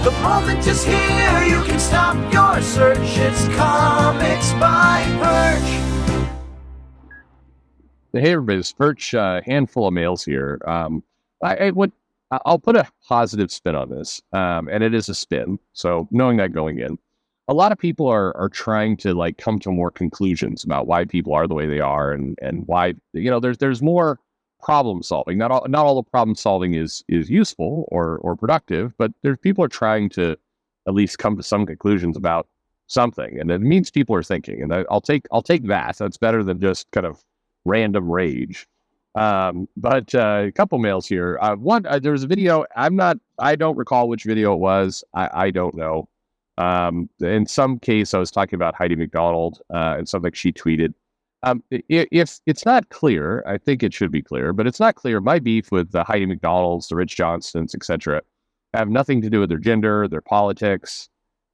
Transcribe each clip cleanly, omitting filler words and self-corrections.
The moment is here, you can stop your search. It's Comics by Perch. Hey everybody, it's Perch. Handful of mails here. I'll put a positive spin on this, and it is a spin. So knowing that going in, a lot of people are trying to like come to more conclusions about why people are the way they are, and why there's more problem solving. Not all the problem solving is useful or productive, but there's people are trying to at least come to some conclusions about something, and it means people are thinking. And I'll take that. That's better than just kind of random rage. But a couple mails here. One, there was a video. I don't recall which video it was. I don't know. In some case, I was talking about Heidi McDonald and something she tweeted. If it's not clear, I think it should be clear, but it's not clear. My beef with the Heidi McDonalds, the Rich Johnsons, etc., have nothing to do with their gender, their politics.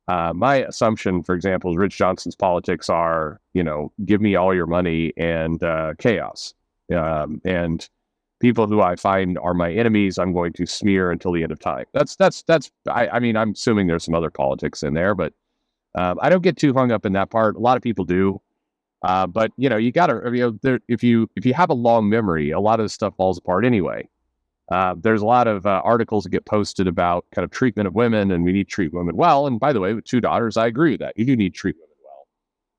My assumption, for example, is Rich Johnson's politics are, give me all your money and chaos. And people who I find are my enemies, I'm going to smear until the end of time. I mean, I'm assuming there's some other politics in there, but I don't get too hung up in that part. A lot of people do. But you gotta, if you have a long memory, a lot of this stuff falls apart anyway. There's a lot of articles that get posted about kind of treatment of women, and we need to treat women well. And by the way, with 2 daughters, I agree with that. You do need to treat women well.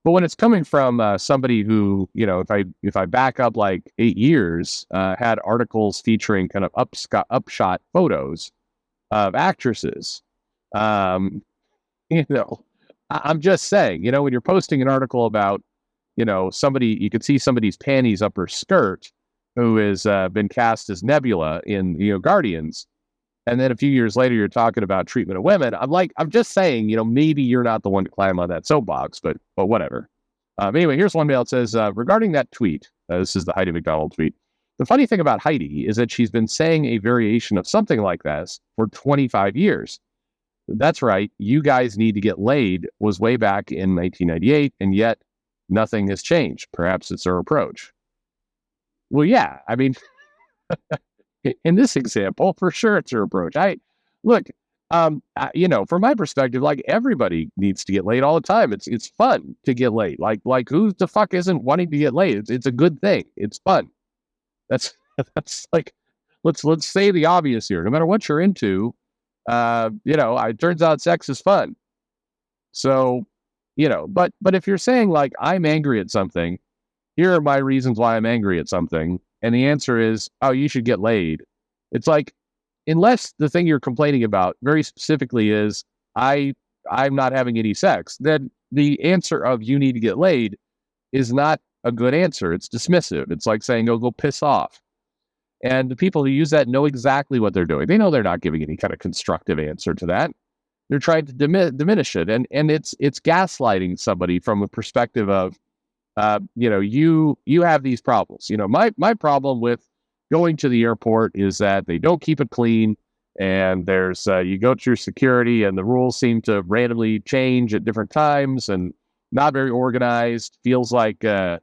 But when it's coming from somebody who, if I back up like 8 years, had articles featuring kind of upshot photos of actresses, I'm just saying, when you're posting an article about, somebody, you could see somebody's panties up her skirt who has been cast as Nebula in, Guardians. And then a few years later, you're talking about treatment of women. I'm just saying, maybe you're not the one to climb on that soapbox, but whatever. Anyway, here's one mail. It says, regarding that tweet, this is the Heidi McDonald tweet. The funny thing about Heidi is that she's been saying a variation of something like this for 25 years. That's right. You guys need to get laid was way back in 1998, and yet nothing has changed. Perhaps it's her approach. Well, yeah, I mean, in this example, for sure, it's her approach. From my perspective, like everybody needs to get laid all the time. It's fun to get laid. Like who the fuck isn't wanting to get laid? It's a good thing. It's fun. That's like, let's say the obvious here. No matter what you're into, it turns out sex is fun. So, but if you're saying like I'm angry at something, here are my reasons why I'm angry at something, and the answer is, oh, you should get laid. It's like, unless the thing you're complaining about very specifically is I'm not having any sex, then the answer of you need to get laid is not a good answer. It's dismissive. It's like saying, oh, go piss off. And the people who use that know exactly what they're doing. They know they're not giving any kind of constructive answer to that. They're trying to diminish it, and it's gaslighting somebody from a perspective of, you have these problems. My problem with going to the airport is that they don't keep it clean, and there's you go through security, and the rules seem to randomly change at different times, and not very organized. Feels like for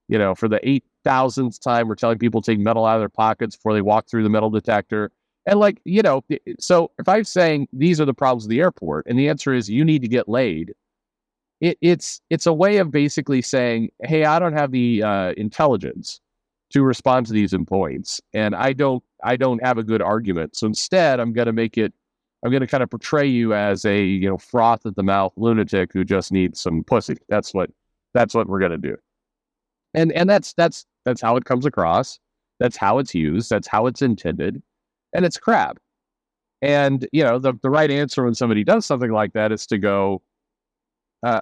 the 8,000th time, we're telling people to take metal out of their pockets before they walk through the metal detector. And so if I'm saying these are the problems of the airport, and the answer is you need to get laid, it's a way of basically saying, hey, I don't have the intelligence to respond to these points, and I don't have a good argument. So instead, I'm going to kind of portray you as a froth at the mouth lunatic who just needs some pussy. That's what we're going to do. And that's how it comes across. That's how it's used. That's how it's intended. And it's crap. And, the right answer when somebody does something like that is to go,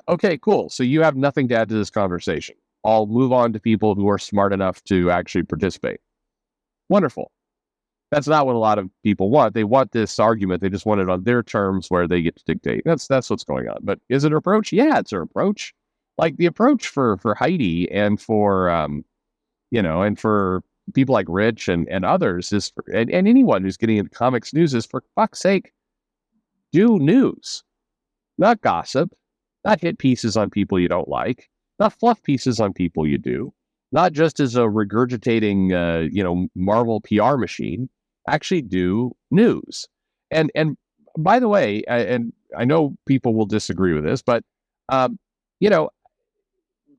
okay, cool. So you have nothing to add to this conversation. I'll move on to people who are smart enough to actually participate. Wonderful. That's not what a lot of people want. They want this argument. They just want it on their terms where they get to dictate. That's what's going on. But is it her approach? Yeah, it's her approach. Like the approach for Heidi and for, and for people like Rich and others is, and anyone who's getting into comics news is, for fuck's sake, do news, not gossip, not hit pieces on people you don't like, not fluff pieces on people you do, not just as a regurgitating, Marvel PR machine. Actually do news. And by the way, and I know people will disagree with this, but you know,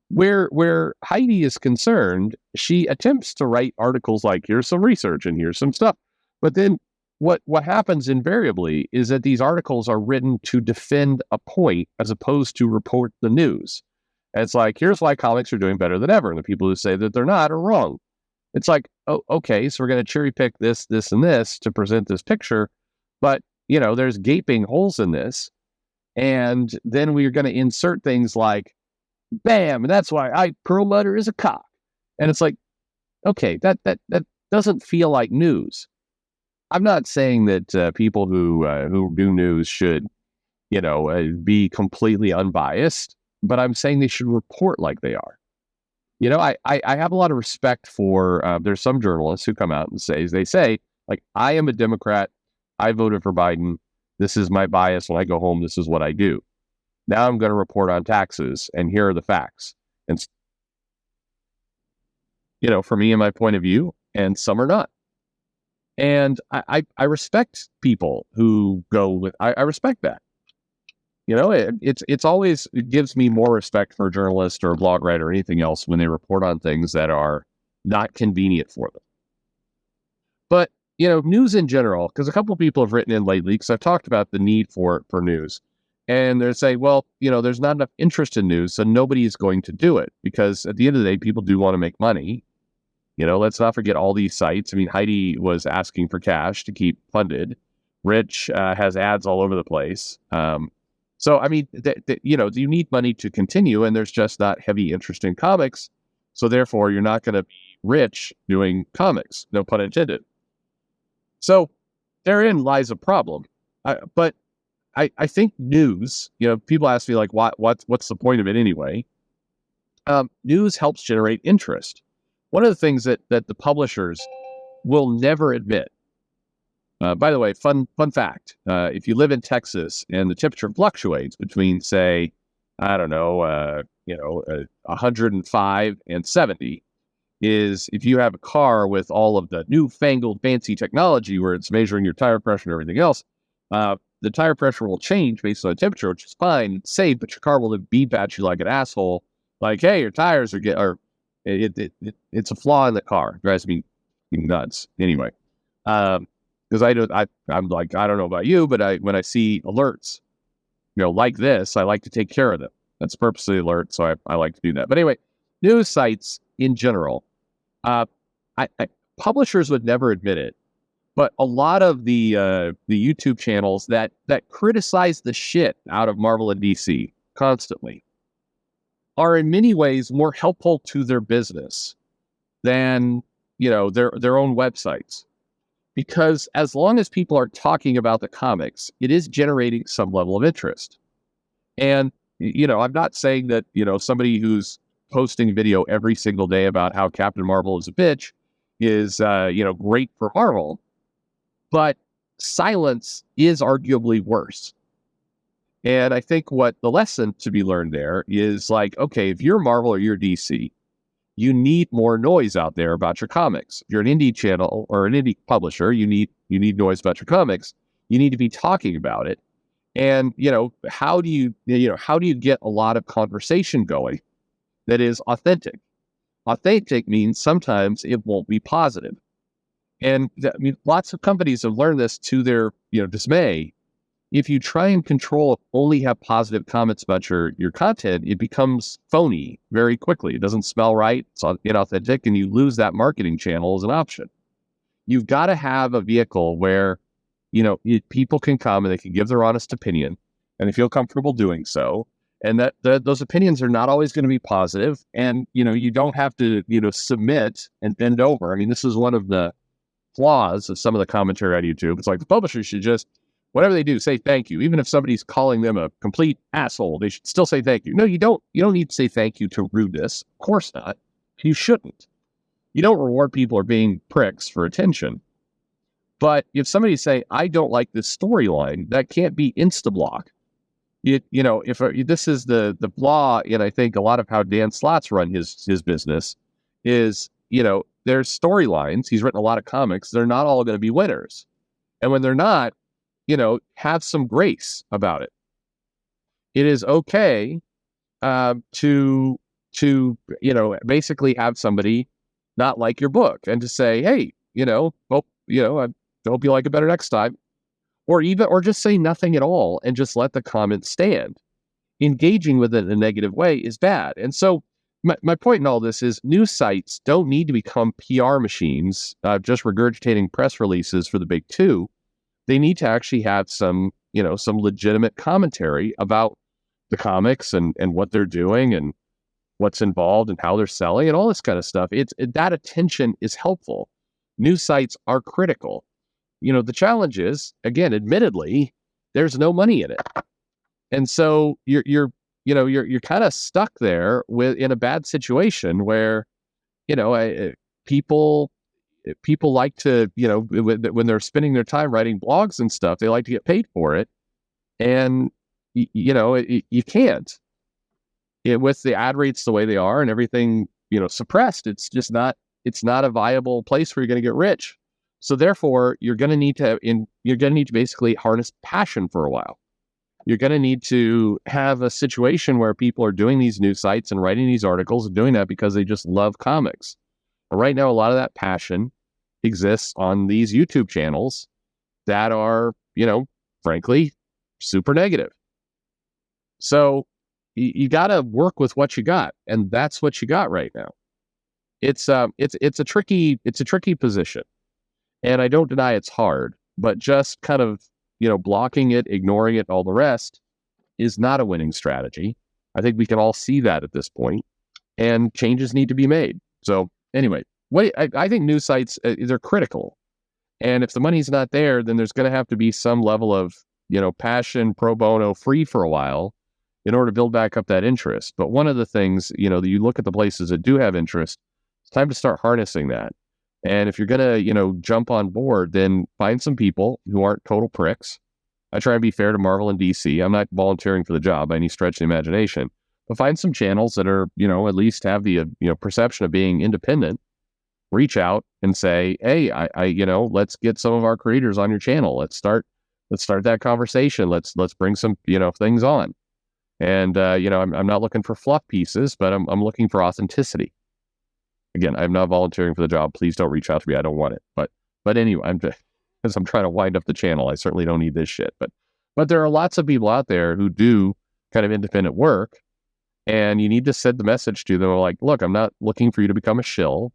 where Heidi is concerned, she attempts to write articles like, here's some research and here's some stuff. But then what happens invariably is that these articles are written to defend a point as opposed to report the news. And it's like, here's why comics are doing better than ever. And the people who say that they're not are wrong. It's like, oh, okay, so we're going to cherry pick this, and this to present this picture. But, there's gaping holes in this. And then we're going to insert things like, bam, and that's why Perlmutter is a cock. And it's like, okay, that doesn't feel like news. I'm not saying that people who do news should, be completely unbiased, but I'm saying they should report like they are. I have a lot of respect for, there's some journalists who come out and say, like, I am a Democrat. I voted for Biden. This is my bias. When I go home, this is what I do. Now I'm going to report on taxes, and here are the facts. And, for me and my point of view, and some are not. And I respect people who go with, I respect that. It gives me more respect for a journalist or a blog writer or anything else when they report on things that are not convenient for them. But, news in general, because a couple of people have written in lately, because I've talked about the need for news. And they're saying, well, there's not enough interest in news, so nobody is going to do it. Because at the end of the day, people do want to make money. Let's not forget all these sites. I mean, Heidi was asking for cash to keep funded. Rich has ads all over the place. So, I mean, you need money to continue, and there's just not heavy interest in comics. So, therefore, you're not going to be rich doing comics, no pun intended. So, therein lies a problem. But I think news, people ask me, like, what's the point of it anyway? News helps generate interest. One of the things that the publishers will never admit, by the way, fun fact, if you live in Texas and the temperature fluctuates between, say, I don't know, 105 and 70, is if you have a car with all of the newfangled fancy technology where it's measuring your tire pressure and everything else, the tire pressure will change based on the temperature, which is fine, it's safe, but your car will beep at you like an asshole, like, hey, your tires are it's a flaw in the car. It drives me nuts. Anyway, because I'm like, I don't know about you, but when I see alerts, like this, I like to take care of them. That's purposely alert, so I like to do that. But anyway, news sites in general, publishers would never admit it, but a lot of the YouTube channels that criticize the shit out of Marvel and DC constantly are in many ways more helpful to their business than, their own websites. Because as long as people are talking about the comics, it is generating some level of interest. And, I'm not saying that, somebody who's posting video every single day about how Captain Marvel is a bitch is, great for Marvel. But silence is arguably worse. And I think what the lesson to be learned there is like, okay, if you're Marvel or you're DC, you need more noise out there about your comics. If you're an indie channel or an indie publisher, you need noise about your comics. You need to be talking about it. And, how do you get a lot of conversation going that is authentic? Authentic means sometimes it won't be positive. And lots of companies have learned this to their, dismay. If you try and only have positive comments about your content, it becomes phony very quickly. It doesn't smell right. It's inauthentic, and you lose that marketing channel as an option. You've got to have a vehicle where, people can come and they can give their honest opinion, and they feel comfortable doing so. And that those opinions are not always going to be positive. And, you don't have to, submit and bend over. I mean, this is one of the flaws of some of the commentary on YouTube. It's like the publisher should just, whatever they do, say thank you. Even if somebody's calling them a complete asshole, they should still say thank you. No, you don't. You don't need to say thank you to rudeness. Of course not. You shouldn't. You don't reward people for being pricks for attention. But if somebody say, I don't like this storyline, that can't be insta-block. If this is the flaw in, I think, a lot of how Dan Slott's run his business is, there's storylines. He's written a lot of comics. They're not all going to be winners. And when they're not, have some grace about it. It is okay to basically have somebody not like your book and to say, hey, I hope you like it better next time, or just say nothing at all and just let the comment stand. Engaging with it in a negative way is bad. And so my point in all this is news sites don't need to become PR machines, just regurgitating press releases for the big two. They need to actually have some legitimate commentary about the comics and what they're doing and what's involved and how they're selling and all this kind of stuff. That attention is helpful. News sites are critical. The challenge is, again, admittedly, there's no money in it. And so you're kind of stuck there in a bad situation where, people like to, when they're spending their time writing blogs and stuff, they like to get paid for it. And, you can't. With the ad rates the way they are and everything, suppressed, it's not a viable place where you're going to get rich. So therefore, you're going to need to basically harness passion for a while. You're going to need to have a situation where people are doing these news sites and writing these articles and doing that because they just love comics. But right now, a lot of that passion exists on these YouTube channels that are, frankly, super negative. So you got to work with what you got, and that's what you got right now. It's a tricky position, and I don't deny it's hard, but just kind of blocking it, ignoring it, all the rest is not a winning strategy. I think we can all see that at this point, and changes need to be made. So anyway, I think news sites, they're critical, and if the money's not there, then there's going to have to be some level of passion, pro bono, free for a while, in order to build back up that interest. But one of the things, that you look at the places that do have interest, it's time to start harnessing that. And if you're going to, jump on board, then find some people who aren't total pricks. I try and be fair to Marvel and DC. I'm not volunteering for the job by any stretch of the imagination, but find some channels that are, at least have the, perception of being independent. Reach out and say, hey, let's get some of our creators on your channel. Let's start that conversation. Let's bring some, things on. And, I'm not looking for fluff pieces, but I'm looking for authenticity. Again, I'm not volunteering for the job. Please don't reach out to me. I don't want it. But anyway, as I'm trying to wind up the channel, I certainly don't need this shit. But there are lots of people out there who do kind of independent work, and you need to send the message to them like, look, I'm not looking for you to become a shill.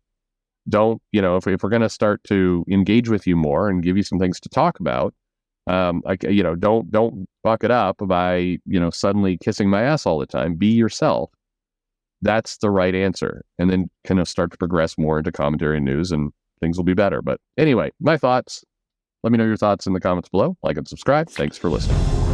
Don't, if we're going to start to engage with you more and give you some things to talk about, don't fuck it up by, suddenly kissing my ass all the time. Be yourself. That's the right answer. And then kind of start to progress more into commentary and news, and things will be better. But anyway, my thoughts. Let me know your thoughts in the comments below. Like and subscribe. Thanks for listening.